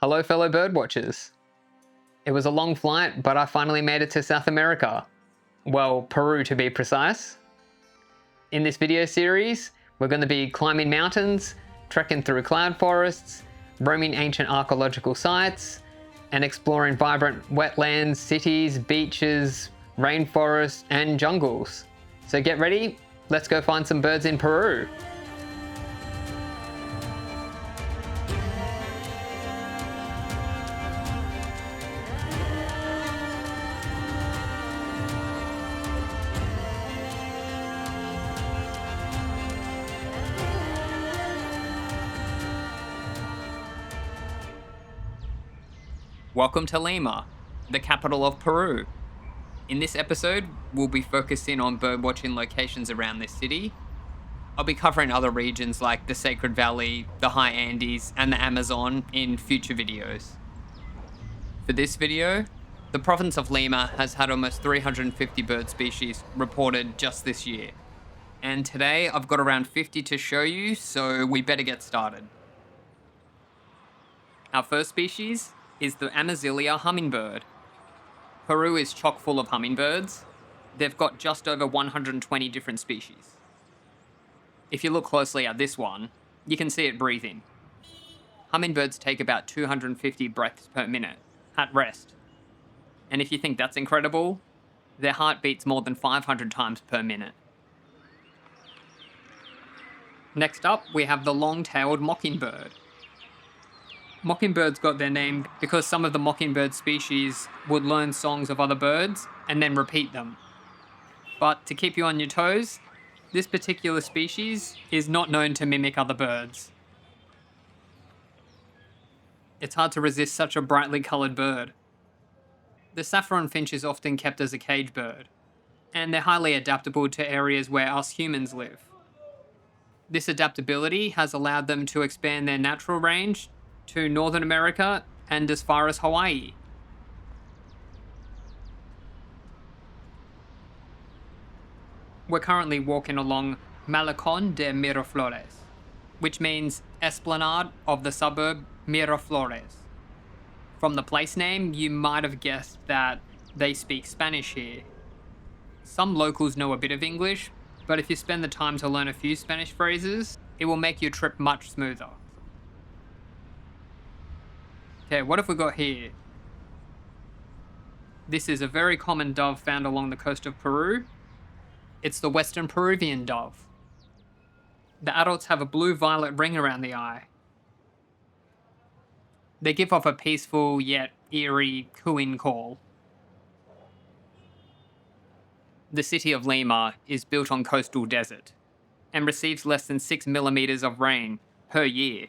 Hello fellow birdwatchers. It was a long flight, but I finally made it to South America. Well, Peru to be precise. In this video series, we're going to be climbing mountains, trekking through cloud forests, roaming ancient archaeological sites, and exploring vibrant wetlands, cities, beaches, rainforests, and jungles. So get ready, let's go find some birds in Peru. Welcome to Lima, the capital of Peru. In this episode, we'll be focusing on birdwatching locations around this city. I'll be covering other regions like the Sacred Valley, the High Andes, and the Amazon in future videos. For this video, the province of Lima has had almost 350 bird species reported just this year. And today I've got around 50 to show you, so we better get started. Our first species is the Amazilia hummingbird. Peru is chock full of hummingbirds. They've got just over 120 different species. If you look closely at this one, you can see it breathing. Hummingbirds take about 250 breaths per minute, at rest. And if you think that's incredible, their heart beats more than 500 times per minute. Next up, we have the long-tailed mockingbird. Mockingbirds got their name because some of the mockingbird species would learn songs of other birds and then repeat them. But to keep you on your toes, this particular species is not known to mimic other birds. It's hard to resist such a brightly coloured bird. The saffron finch is often kept as a cage bird, and they're highly adaptable to areas where us humans live. This adaptability has allowed them to expand their natural range to Northern America and as far as Hawaii. We're currently walking along Malecón de Miraflores, which means esplanade of the suburb Miraflores. From the place name, you might have guessed that they speak Spanish here. Some locals know a bit of English, but if you spend the time to learn a few Spanish phrases, it will make your trip much smoother. Okay, what have we got here? This is a very common dove found along the coast of Peru. It's the Western Peruvian dove. The adults have a blue-violet ring around the eye. They give off a peaceful yet eerie cooing call. The city of Lima is built on coastal desert and receives less than 6 millimeters of rain per year.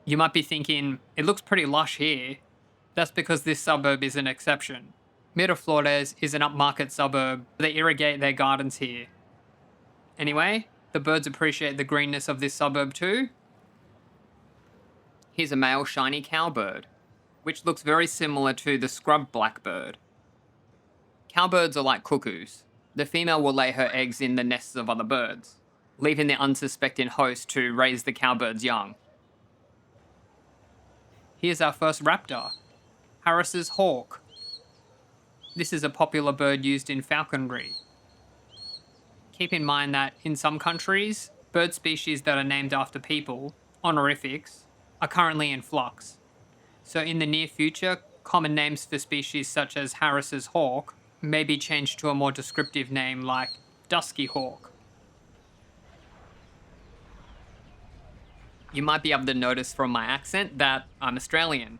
You might be thinking, it looks pretty lush here. That's because this suburb is an exception. Miraflores is an upmarket suburb. They irrigate their gardens here. Anyway, the birds appreciate the greenness of this suburb too. Here's a male shiny cowbird, which looks very similar to the scrub blackbird. Cowbirds are like cuckoos. The female will lay her eggs in the nests of other birds, leaving the unsuspecting host to raise the cowbird's young. Here's our first raptor, Harris's hawk. This is a popular bird used in falconry. Keep in mind that in some countries, bird species that are named after people, honorifics, are currently in flux. So in the near future, common names for species such as Harris's hawk may be changed to a more descriptive name like dusky hawk. You might be able to notice from my accent that I'm Australian.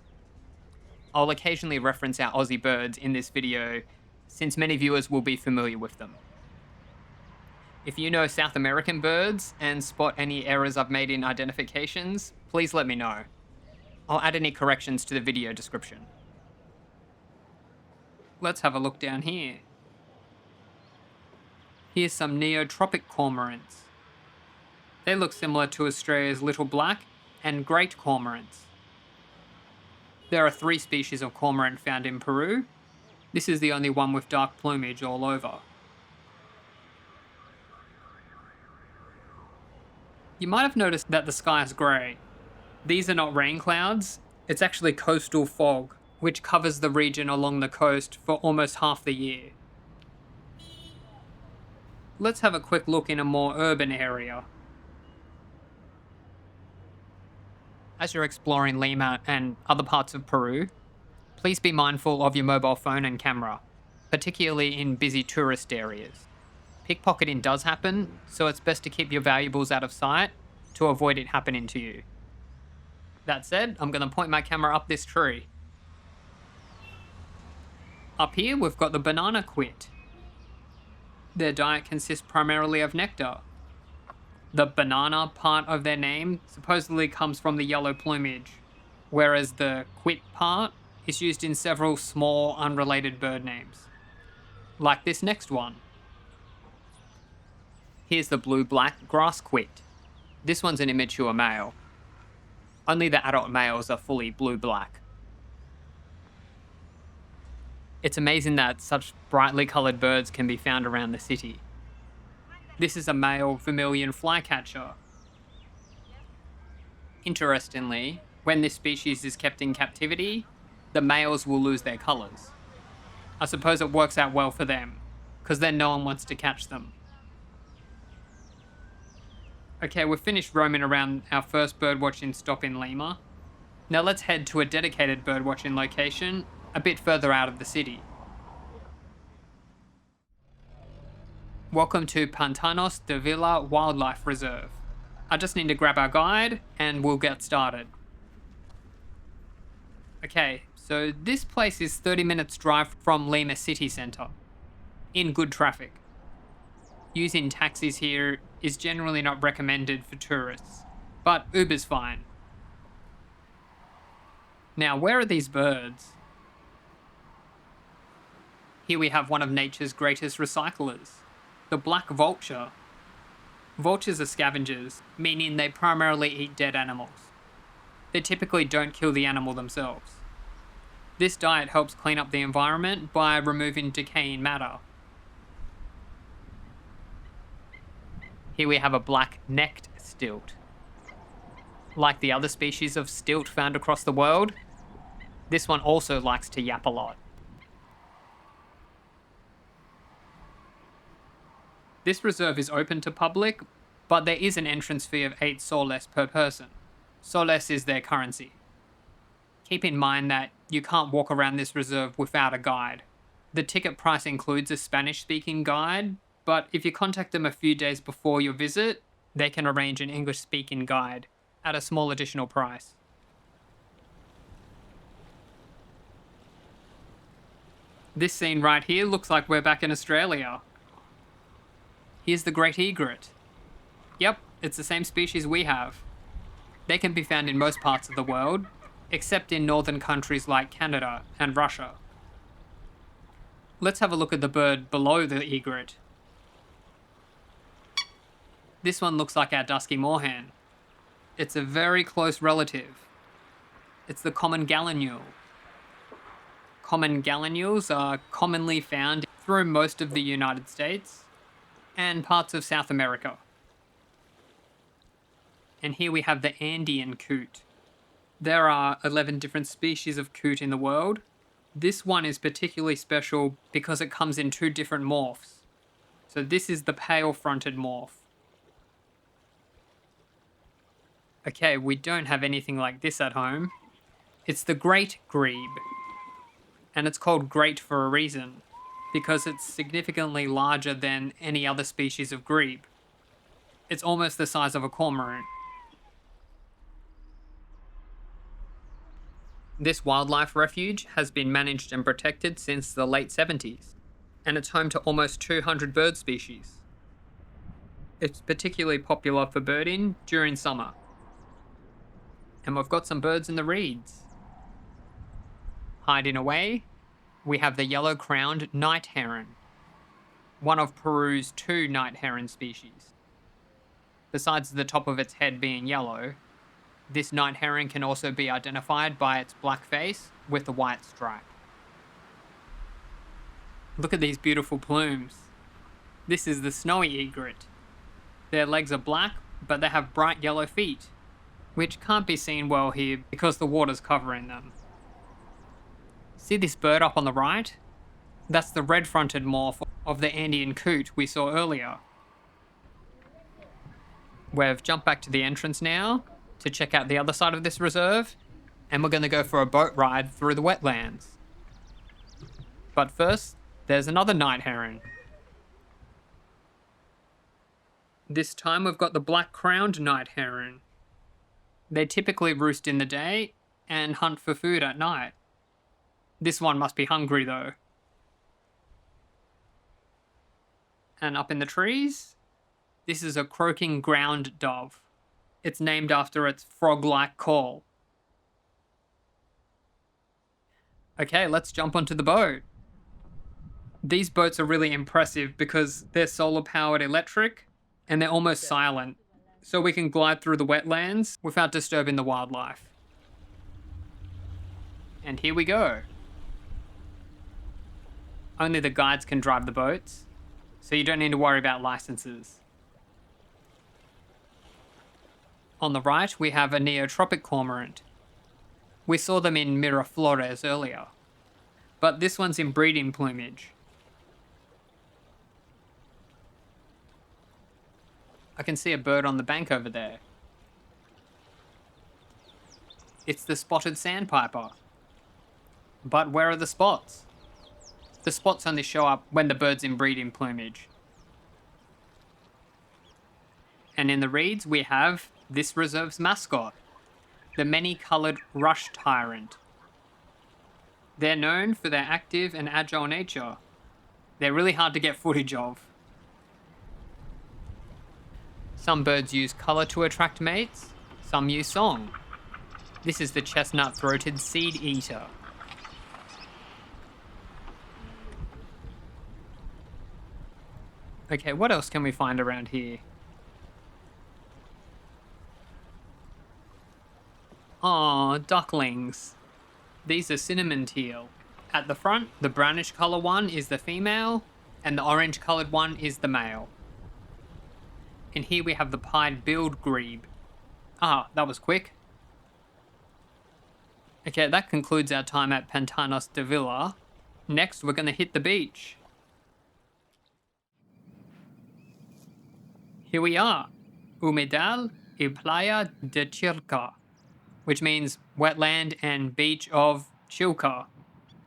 I'll occasionally reference our Aussie birds in this video, since many viewers will be familiar with them. If you know South American birds and spot any errors I've made in identifications, please let me know. I'll add any corrections to the video description. Let's have a look down here. Here's some neotropic cormorants. They look similar to Australia's little black and great cormorants. There are 3 species of cormorant found in Peru. This is the only one with dark plumage all over. You might have noticed that the sky is grey. These are not rain clouds, It's actually coastal fog, which covers the region along the coast for almost half the year. Let's have a quick look in a more urban area. As you're exploring Lima and other parts of Peru, please be mindful of your mobile phone and camera, particularly in busy tourist areas. Pickpocketing does happen, so it's best to keep your valuables out of sight to avoid it happening to you. That said, I'm going to point my camera up this tree. Up here, we've got the banana quit. Their diet consists primarily of nectar. The banana part of their name supposedly comes from the yellow plumage, whereas the quit part is used in several small, unrelated bird names. Like this next one. Here's the blue-black grass quit. This one's an immature male. Only the adult males are fully blue-black. It's amazing that such brightly coloured birds can be found around the city. This is a male vermilion flycatcher. Interestingly, when this species is kept in captivity, the males will lose their colours. I suppose it works out well for them, because then no one wants to catch them. Okay, we've finished roaming around our first birdwatching stop in Lima. Now let's head to a dedicated birdwatching location a bit further out of the city. Welcome to Pantanos de Villa Wildlife Reserve. I just need to grab our guide and we'll get started. Okay, so this place is 30 minutes drive from Lima city centre, in good traffic. Using taxis here is generally not recommended for tourists, but Uber's fine. Now, where are these birds? Here we have one of nature's greatest recyclers, the black vulture. Vultures are scavengers, meaning they primarily eat dead animals. They typically don't kill the animal themselves. This diet helps clean up the environment by removing decaying matter. Here we have a black-necked stilt. Like the other species of stilt found across the world, this one also likes to yap a lot. This reserve is open to public, but there is an entrance fee of 8 soles per person. Soles is their currency. Keep in mind that you can't walk around this reserve without a guide. The ticket price includes a Spanish-speaking guide, but if you contact them a few days before your visit, they can arrange an English-speaking guide at a small additional price. This scene right here looks like we're back in Australia. Here's the great egret. Yep, it's the same species we have. They can be found in most parts of the world, except in northern countries like Canada and Russia. Let's have a look at the bird below the egret. This one looks like our dusky moorhen. It's a very close relative. It's the common gallinule. Common gallinules are commonly found through most of the United States and parts of South America. And here we have the Andean coot. There are 11 different species of coot in the world. This one is particularly special because it comes in 2 different morphs. So this is the pale-fronted morph. Okay, we don't have anything like this at home. It's the great grebe. And it's called great for a reason, because it's significantly larger than any other species of grebe. It's almost the size of a cormorant. This wildlife refuge has been managed and protected since the late 70s, and it's home to almost 200 bird species. It's particularly popular for birding during summer. And we've got some birds in the reeds. Hiding away, we have the yellow-crowned night heron, one of Peru's 2 night heron species. Besides the top of its head being yellow, this night heron can also be identified by its black face with the white stripe. Look at these beautiful plumes. This is the snowy egret. Their legs are black, but they have bright yellow feet. which can't be seen well here because the water's covering them. See this bird up on the right? That's the red-fronted morph of the Andean coot we saw earlier. We've jumped back to the entrance now to check out the other side of this reserve, and we're going to go for a boat ride through the wetlands. But first, there's another night heron. This time we've got the black-crowned night heron. They typically roost in the day and hunt for food at night. This one must be hungry though. And up in the trees, this is a croaking ground dove. It's named after its frog-like call. Okay, let's jump onto the boat. These boats are really impressive because they're solar-powered electric and they're almost silent, so we can glide through the wetlands without disturbing the wildlife. And here we go. Only the guides can drive the boats, so you don't need to worry about licenses. On the right, we have a neotropic cormorant. We saw them in Miraflores earlier, but this one's in breeding plumage. I can see a bird on the bank over there. It's the spotted sandpiper. But where are the spots? The spots only show up when the bird's in breeding plumage. And in the reeds we have this reserve's mascot, the many-coloured rush tyrant. They're known for their active and agile nature. They're really hard to get footage of. Some birds use colour to attract mates, some use song. This is the chestnut-throated seed eater. Okay, what else can we find around here? Aw, ducklings. These are cinnamon teal. At the front, the brownish colour one is the female, and the orange coloured one is the male. And here we have the pied-billed grebe. Ah, that was quick. Okay, that concludes our time at Pantanos de Villa. Next, we're going to hit the beach. Here we are, Humedal y Playa de Chilca, which means wetland and beach of Chilca.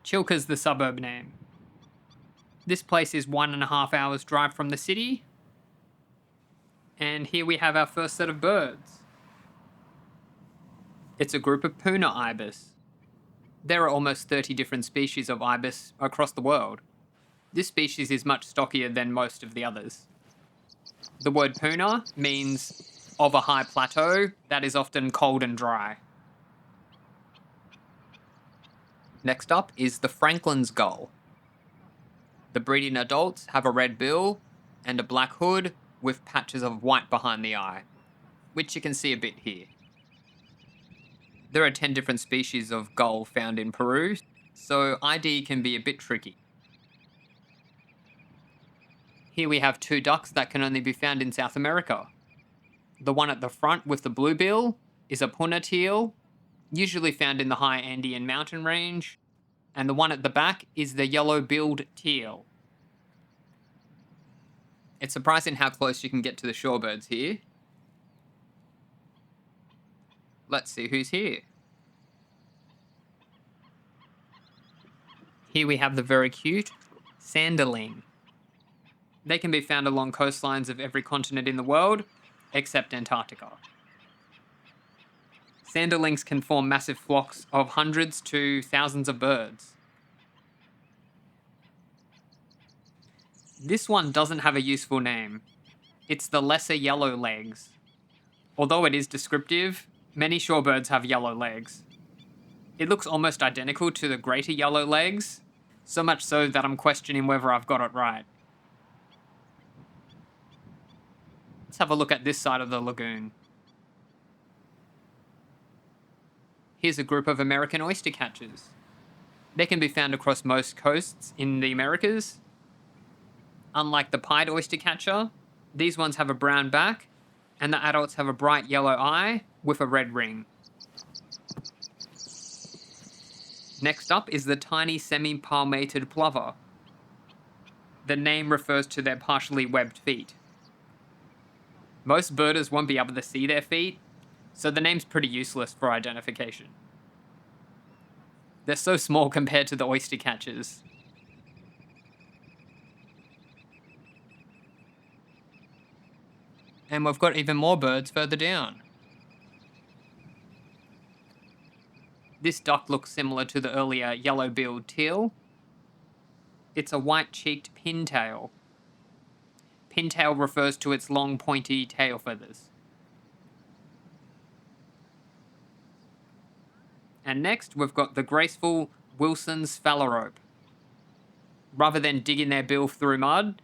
Chilca's the suburb name. This place is 1.5 hours drive from the city. And here we have our first set of birds. It's a group of Puna ibis. There are almost 30 different species of ibis across the world. This species is much stockier than most of the others. The word Puna means of a high plateau that is often cold and dry. Next up is the Franklin's gull. The breeding adults have a red bill and a black hood with patches of white behind the eye, which you can see a bit here. There are 10 different species of gull found in Peru, so ID can be a bit tricky. Here we have 2 ducks that can only be found in South America. The one at the front with the blue bill is a puna teal, usually found in the high Andean mountain range, and the one at the back is the yellow-billed teal. It's surprising how close you can get to the shorebirds here. Let's see who's here. Here we have the very cute Sanderling. They can be found along coastlines of every continent in the world, except Antarctica. Sanderlings can form massive flocks of hundreds to thousands of birds. This one doesn't have a useful name. It's the lesser yellow legs. Although it is descriptive, many shorebirds have yellow legs. It looks almost identical to the greater yellow legs, so much so that I'm questioning whether I've got it right. Let's have a look at this side of the lagoon. Here's a group of American oystercatchers. They can be found across most coasts in the Americas. Unlike the pied oystercatcher, these ones have a brown back, and the adults have a bright yellow eye with a red ring. Next up is the tiny semi-palmated plover. The name refers to their partially webbed feet. Most birders won't be able to see their feet, so the name's pretty useless for identification. They're so small compared to the oyster catchers. And we've got even more birds further down. This duck looks similar to the earlier yellow-billed teal. It's a white-cheeked pintail. Pintail refers to its long, pointy tail feathers. And next, we've got the graceful Wilson's phalarope. Rather than digging their bill through mud,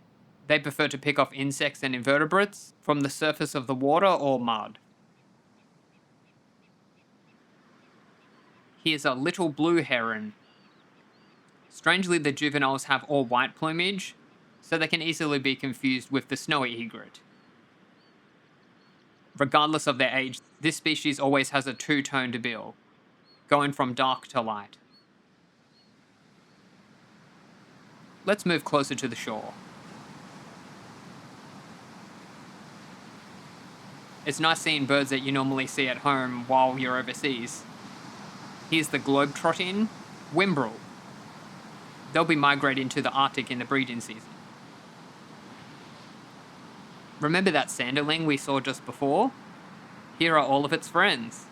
they prefer to pick off insects and invertebrates from the surface of the water or mud. Here's a little blue heron. Strangely, the juveniles have all white plumage, so they can easily be confused with the snowy egret. Regardless of their age, this species always has a two-toned bill, going from dark to light. Let's move closer to the shore. It's nice seeing birds that you normally see at home while you're overseas. Here's the globe-trotting whimbrel. They'll be migrating to the Arctic in the breeding season. Remember that sanderling we saw just before? Here are all of its friends.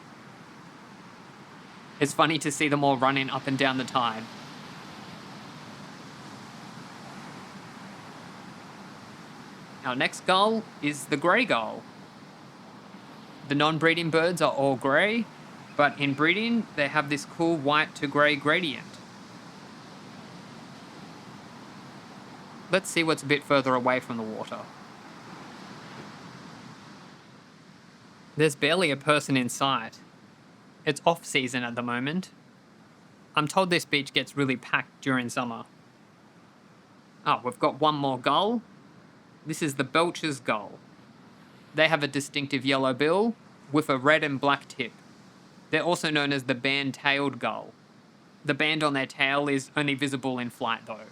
It's funny to see them all running up and down the tide. Our next gull is the grey gull. The non-breeding birds are all grey, but in breeding, they have this cool white to grey gradient. Let's see what's a bit further away from the water. There's barely a person in sight. It's off-season at the moment. I'm told this beach gets really packed during summer. Oh, we've got one more gull. This is the Belcher's gull. They have a distinctive yellow bill with a red and black tip. They're also known as the band-tailed gull. The band on their tail is only visible in flight though.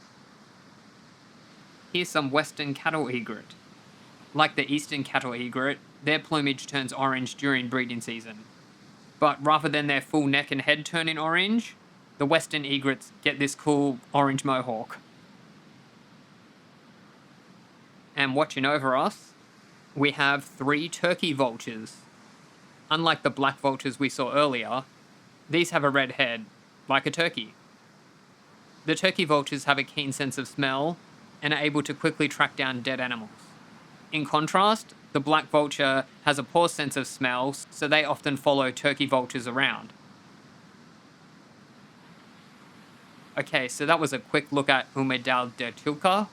Here's some western cattle egret. Like the eastern cattle egret, their plumage turns orange during breeding season. But rather than their full neck and head turning orange, the western egrets get this cool orange mohawk. And watching over us, we have 3 turkey vultures. Unlike the black vultures we saw earlier, these have a red head, like a turkey. The turkey vultures have a keen sense of smell and are able to quickly track down dead animals. In contrast, the black vulture has a poor sense of smell, so they often follow turkey vultures around. Okay, so that was a quick look at Humedal de Chilca.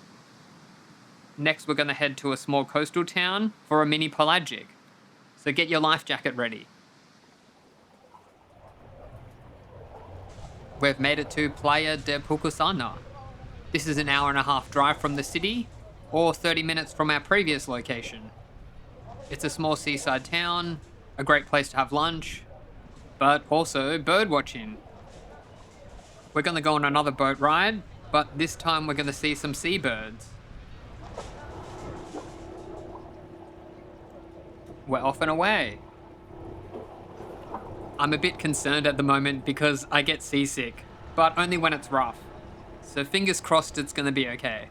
Next, we're going to head to a small coastal town for a mini pelagic. So get your life jacket ready. We've made it to Playa de Pucusana. This is an hour-and-a-half drive from the city, or 30 minutes from our previous location. It's a small seaside town, a great place to have lunch, but also bird watching. We're going to go on another boat ride, but this time we're going to see some seabirds. We're off and away. I'm a bit concerned at the moment because I get seasick, but only when it's rough. So fingers crossed it's going to be okay.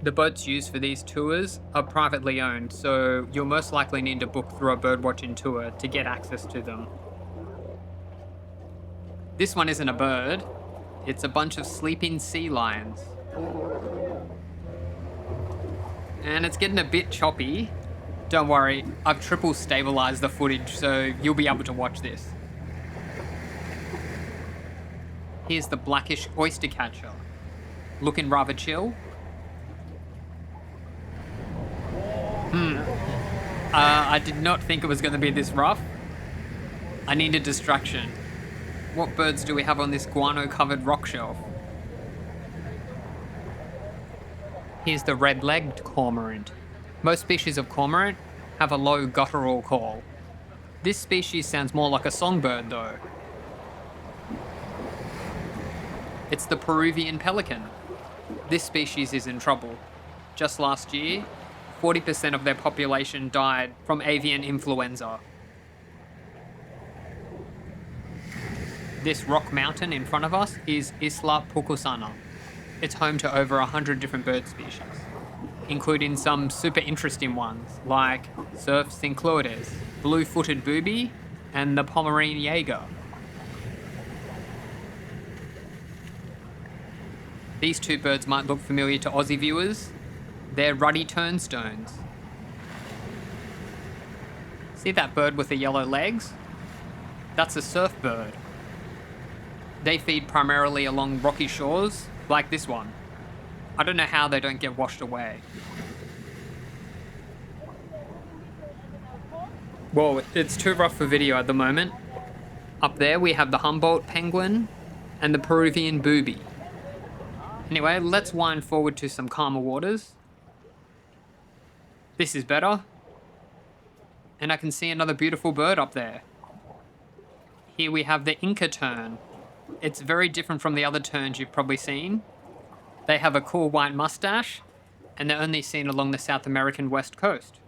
The boats used for these tours are privately owned, so you'll most likely need to book through a birdwatching tour to get access to them. This one isn't a bird, it's a bunch of sleeping sea lions. And it's getting a bit choppy. Don't worry, I've triple stabilized the footage so you'll be able to watch this. Here's the blackish oyster catcher. Looking rather chill. I did not think it was going to be this rough. I need a distraction. What birds do we have on this guano-covered rock shelf? Here's the red-legged cormorant. Most species of cormorant have a low guttural call. This species sounds more like a songbird though. It's the Peruvian pelican. This species is in trouble. Just last year, 40% of their population died from avian influenza. This rock mountain in front of us is Isla Pucusana. It's home to over 100 different bird species, including some super interesting ones like surf cincloides, blue-footed booby, and the Pomeranian jaeger. These two birds might look familiar to Aussie viewers. They're ruddy turnstones. See that bird with the yellow legs? That's a surf bird. They feed primarily along rocky shores, like this one. I don't know how they don't get washed away. Well, it's too rough for video at the moment. Up there we have the Humboldt penguin and the Peruvian booby. Anyway, let's wind forward to some calmer waters. This is better. And I can see another beautiful bird up there. Here we have the Inca tern. It's very different from the other terns you've probably seen. They have a cool white mustache, and they're only seen along the South American west coast.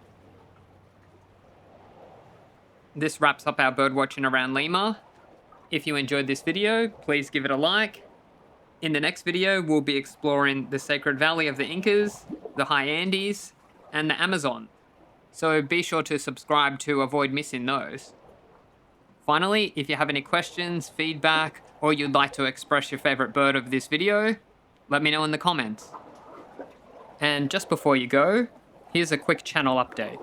This wraps up our birdwatching around Lima. If you enjoyed this video, please give it a like. In the next video, we'll be exploring the Sacred Valley of the Incas, the High Andes, and the Amazon. So be sure to subscribe to avoid missing those. Finally, if you have any questions, feedback, or you'd like to express your favorite bird of this video, let me know in the comments. And just before you go, here's a quick channel update.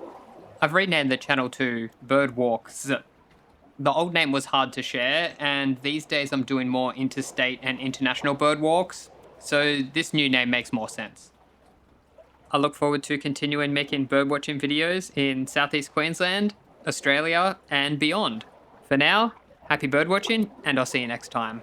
I've renamed the channel to Birdwalks. The old name was hard to share, and these days I'm doing more interstate and international bird walks, so this new name makes more sense. I look forward to continuing making birdwatching videos in Southeast Queensland, Australia, and beyond. For now, happy birdwatching, and I'll see you next time.